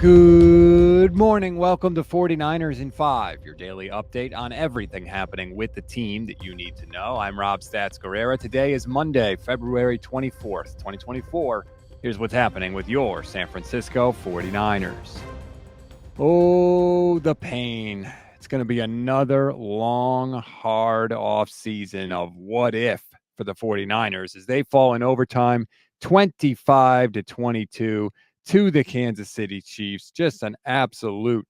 Good morning. Welcome to 49ers in 5, your daily update on everything happening with the team that you need to know. I'm Rob Stats Guerrera. Today is Monday, February 24th, 2024. Here's what's happening with your San Francisco 49ers. Oh, the pain. It's going to be another long, hard offseason of what if for the 49ers as they fall in overtime 25-22 to the Kansas City Chiefs. Just an absolute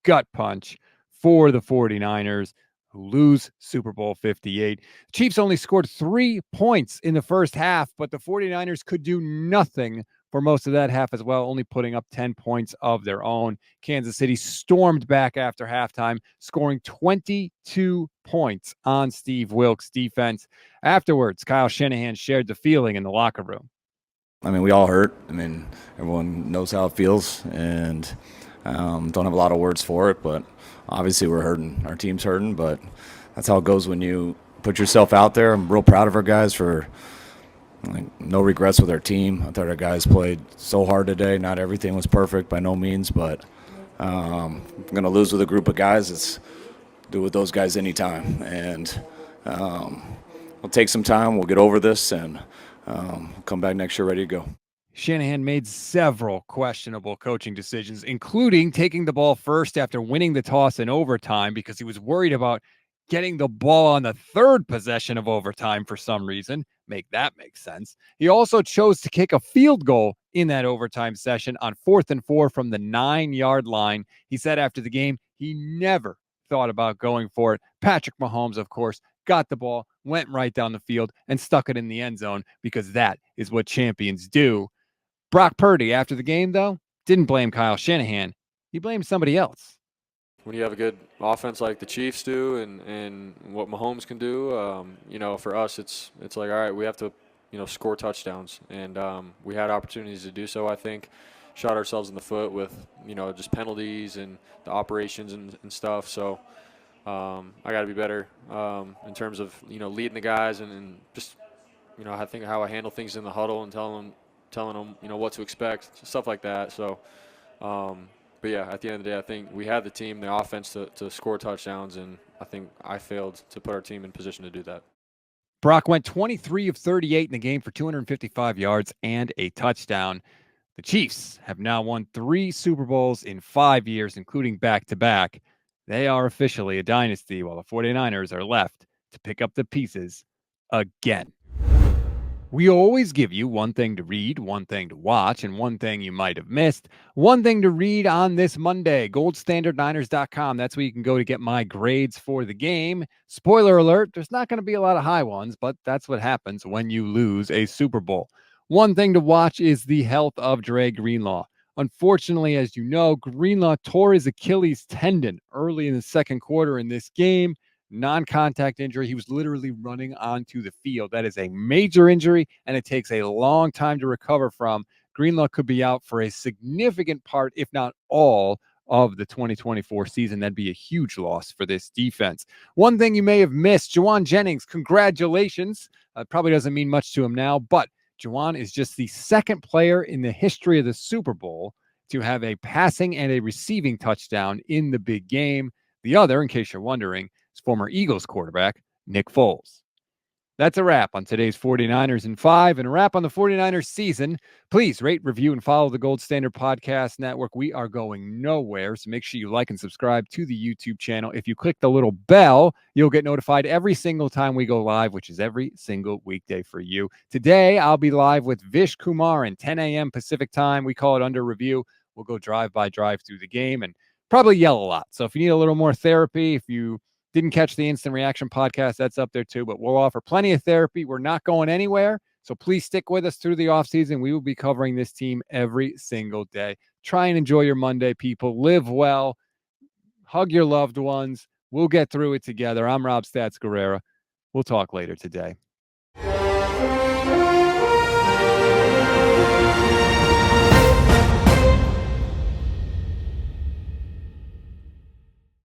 gut punch for the 49ers who lose Super Bowl 58. The Chiefs only scored 3 points in the first half, but the 49ers could do nothing for most of that half as well, only putting up 10 points of their own. Kansas City stormed back after halftime, scoring 22 points on Steve Wilks' defense. Afterwards, Kyle Shanahan shared the feeling in the locker room. I mean, we all hurt. I mean, everyone knows how it feels, and don't have a lot of words for it, but obviously we're hurting. Our team's hurting, but that's how it goes when you put yourself out there. I'm real proud of our guys for no regrets with our team. I thought our guys played so hard today. Not everything was perfect by no means, but I'm going to lose with a group of guys. Let's do it with those guys anytime. And we'll take some time. We'll get over this and come back next year ready to go. Shanahan made several questionable coaching decisions, including taking the ball first after winning the toss in overtime because he was worried about getting the ball on the third possession of overtime for some reason. Make that make sense. He also chose to kick a field goal in that overtime session on 4th and 4 from the 9-yard line. He said after the game he never thought about going for it. Patrick Mahomes, of course, got the ball, went right down the field, and stuck it in the end zone because that is what champions do. Brock Purdy, after the game, though, didn't blame Kyle Shanahan. He blamed somebody else. When you have a good offense like the Chiefs do and what Mahomes can do, for us it's like, all right, we have to, score touchdowns. And we had opportunities to do so, I think. Shot ourselves in the foot with, just penalties and the operations and stuff. So I got to be better in terms of, leading the guys and just, I think how I handle things in the huddle and telling them, what to expect, stuff like that. So, but yeah, at the end of the day, I think we had the team, the offense to score touchdowns, and I think I failed to put our team in position to do that. Brock went 23 of 38 in the game for 255 yards and a touchdown. The Chiefs have now won 3 Super Bowls in 5 years, including back-to-back. They are officially a dynasty, while the 49ers are left to pick up the pieces again. We always give you one thing to read, one thing to watch, and one thing you might have missed. One thing to read on this Monday, goldstandardniners.com. That's where you can go to get my grades for the game. Spoiler alert, there's not going to be a lot of high ones, but that's what happens when you lose a Super Bowl. One thing to watch is the health of Dre Greenlaw. Unfortunately, as you know, Greenlaw tore his Achilles tendon early in the second quarter in this game. Non-contact injury. He was literally running onto the field. That is a major injury, and it takes a long time to recover from. Greenlaw could be out for a significant part, if not all, of the 2024 season. That'd be a huge loss for this defense. One thing you may have missed, Juwan Jennings, congratulations. Probably doesn't mean much to him now, but Juwan is just the second player in the history of the Super Bowl to have a passing and a receiving touchdown in the big game. The other, in case you're wondering, is former Eagles quarterback Nick Foles. That's a wrap on today's 49ers in 5 and a wrap on the 49ers season. Please rate, review, and follow the Gold Standard Podcast Network. We are going nowhere, so make sure you like and subscribe to the YouTube channel. If you click the little bell, you'll get notified every single time we go live, which is every single weekday for you. Today, I'll be live with Vish Kumar at 10 a.m. Pacific time. We call it Under Review. We'll go drive through the game and probably yell a lot. So if you need a little more therapy, if you didn't catch the Instant Reaction podcast, that's up there too, but we'll offer plenty of therapy. We're not going anywhere, so please stick with us through the offseason. We will be covering this team every single day. Try and enjoy your Monday, people. Live well. Hug your loved ones. We'll get through it together. I'm Rob Stats Guerrera. We'll talk later today.